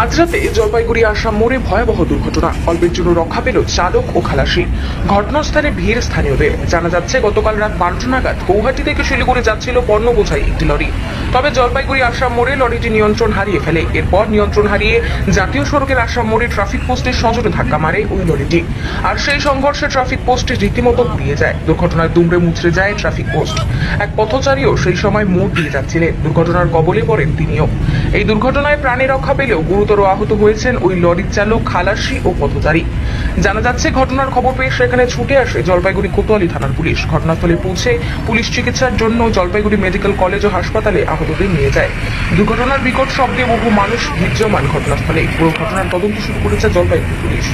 মাঝরাতে জলপাইগুড়ি আসাম মোড়ে ভয়াবহ দুর্ঘটনা। অল্পের জন্য রক্ষা পেল চালক ও খালাসি। ঘটনাস্থলে ভিড় স্থানীয়দের। জানা যাচ্ছে গতকাল রাত 12টা নাগাদ গৌহাটি থেকে শিলিগুড়ি যাচ্ছিল পণ্য বোঝাই একটি লরি। তবে জলপাইগুড়ি আসাম মোড়ে লরিটি নিয়ন্ত্রণ হারিয়ে ফেলে। এরপর নিয়ন্ত্রণ হারিয়ে জাতীয় সড়কের আসাম মোড়ে ট্রাফিক পোস্টের সজোরে ধাক্কা মারে ওই লরিটি। আর সেই সংঘর্ষে ট্রাফিক পোস্টে রীতিমতো ঘুরিয়ে যায়। দুর্ঘটনায় দুমড়ে মুচড়ে যায় ট্রাফিক পোস্ট। এক পথচারীও সেই সময় মোড় দিয়ে যাচ্ছিলেন। দুর্ঘটনার কবলে পড়েন তিনিও। এই দুর্ঘটনায় প্রাণে রক্ষা পেলেও গুরুতর আহত হয়েছেন ওই লরির চালক, খালাসি ও পথচারী। জানা যাচ্ছে ঘটনার খবর পেয়ে সেখানে ছুটে আসে জলপাইগুড়ি কোতোয়ালি থানার পুলিশ। ঘটনাস্থলে পৌঁছে পুলিশ চিকিৎসার জন্য জলপাইগুড়ি মেডিকেল কলেজ ও হাসপাতালে আহতদের নিয়ে যায়। দুর্ঘটনার বিকট শব্দে বহু মানুষ ভিড় জমান ঘটনাস্থলে। পুরো ঘটনার তদন্ত শুরু করেছে জলপাইগুড়ি পুলিশ।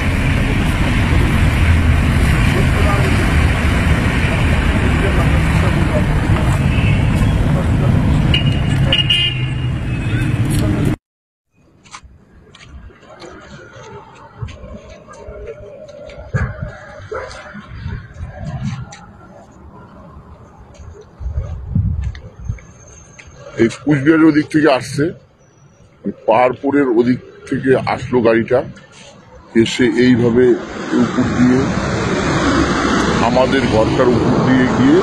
এই কুচবিহারের ওদিক থেকে আসছে, পাহাড়পুরের ওদিক থেকে আসলো গাড়িটা, এসে এইভাবে উপর দিয়ে আমাদের ঘরটার উপর দিয়ে গিয়ে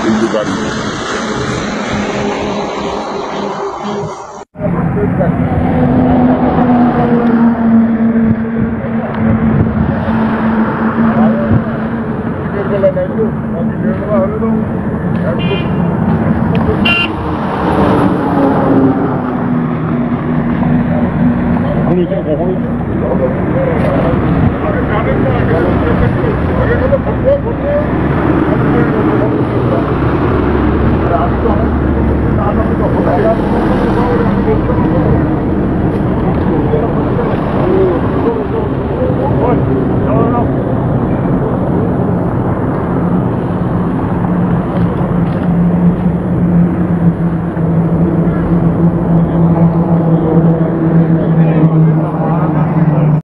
এই যে গাড়ি কখনো